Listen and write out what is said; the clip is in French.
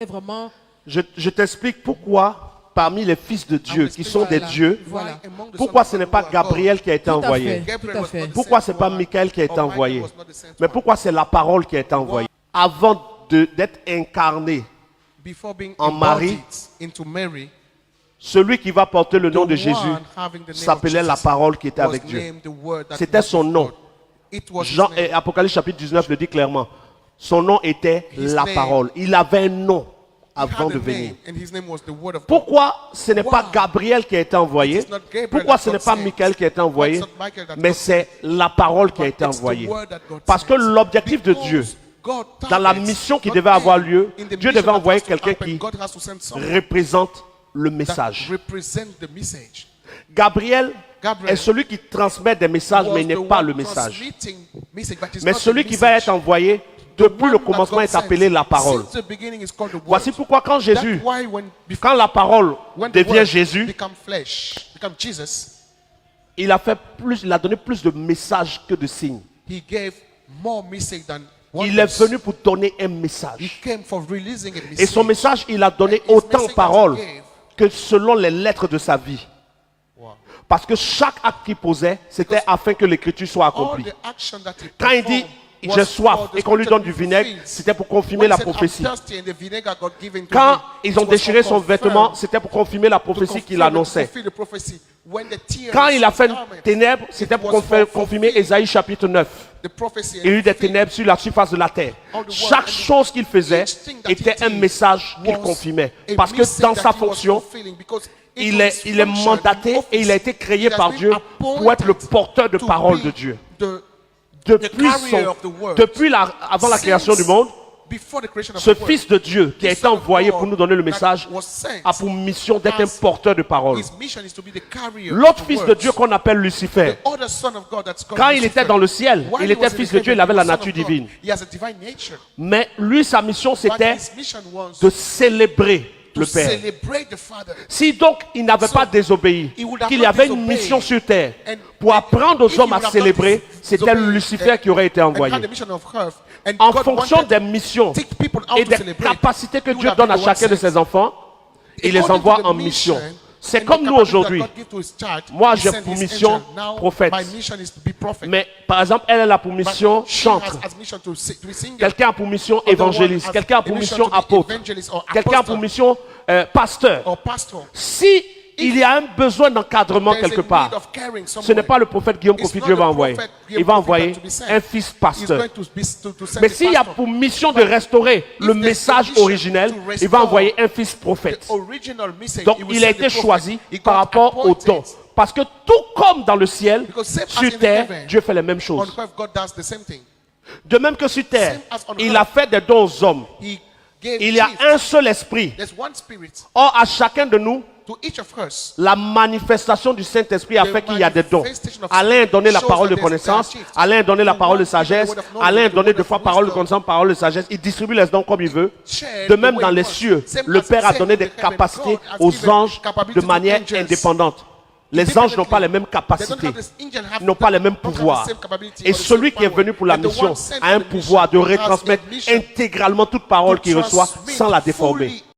Vraiment. Je t'explique pourquoi, parmi les fils de Dieu, qui sont des dieux, Voilà. pourquoi ce n'est pas Gabriel qui a été envoyé. Tout à fait. Pourquoi ce n'est pas Michael qui a été envoyé. Mais pourquoi c'est la parole qui a été envoyée. Avant d'être incarné en Marie, celui qui va porter le nom de Jésus s'appelait la parole qui était avec Dieu. C'était son nom. Jean, Apocalypse chapitre 19 le dit clairement. Son nom était la parole. Il avait un nom avant de venir. Pourquoi ce n'est pas Gabriel qui a été envoyé? Pourquoi ce n'est pas Michael qui a été envoyé? Mais c'est la parole qui a été envoyée. Parce que l'objectif de Dieu, dans la mission qui devait avoir lieu, Dieu devait envoyer quelqu'un qui représente le message. Gabriel est celui qui transmet des messages, mais il n'est pas le message. Mais celui qui va être envoyé, depuis le commencement, est appelé la parole. Voici pourquoi quand la parole devient Jésus, il a donné plus de messages que de signes. Il est venu pour donner un message. Et son message, il a donné autant de paroles que selon les lettres de sa vie. Parce que chaque acte qu'il posait, c'était afin que l'écriture soit accomplie. Quand il dit j'ai soif et qu'on lui donne du vinaigre, c'était pour confirmer la prophétie. Quand ils ont déchiré son vêtement, c'était pour confirmer la prophétie qu'il annonçait. Quand il a fait ténèbres, c'était pour confirmer Ésaïe chapitre 9. Il y a eu des ténèbres sur la surface de la terre. Chaque chose qu'il faisait était un message qu'il confirmait. Parce que dans sa fonction, il est mandaté et il a été créé par Dieu pour être le porteur de parole de Dieu. Avant la création du monde, ce fils de Dieu qui a été envoyé pour nous donner le message a pour mission d'être un porteur de parole. L'autre fils de Dieu qu'on appelle Lucifer, quand il était dans le ciel, il était fils de Dieu, il avait la nature divine. Mais lui, sa mission, c'était de célébrer le Père. Si donc il n'avait pas désobéi, qu'il y avait une mission sur terre pour apprendre aux hommes à célébrer, c'était Lucifer qui aurait été envoyé. En fonction des missions et des capacités que Dieu donne à chacun de ses enfants, il les envoie en mission. C'est comme nous aujourd'hui. Moi, j'ai pour mission prophète. Mais par exemple, elle a pour mission chantre. Quelqu'un a pour mission évangéliste. Quelqu'un a pour mission apôtre. Quelqu'un a pour mission pasteur. Si il y a un besoin d'encadrement quelque part, ce n'est pas le prophète Guillaume Kofi Dieu va envoyer. Il va envoyer un fils pasteur. Mais s'il y a pour mission de restaurer le message originel, il va envoyer un fils prophète. Donc il a été choisi par rapport au don. Parce que tout comme dans le ciel, sur terre, Dieu fait les mêmes choses. De même que sur terre, il a fait des dons aux hommes. Il y a un seul esprit. Or, à chacun de nous, la manifestation du Saint-Esprit a fait qu'il y a des dons. Alain a donné la parole de connaissance, Alain a donné la parole de sagesse, Alain a donné deux fois parole de connaissance, parole de sagesse. Il distribue les dons comme il veut. De même dans les cieux, le Père a donné des capacités aux anges de manière indépendante. Les anges n'ont pas les mêmes capacités, n'ont pas les mêmes pouvoirs. Et celui qui est venu pour la mission a un pouvoir de retransmettre intégralement toute parole qu'il reçoit sans la déformer.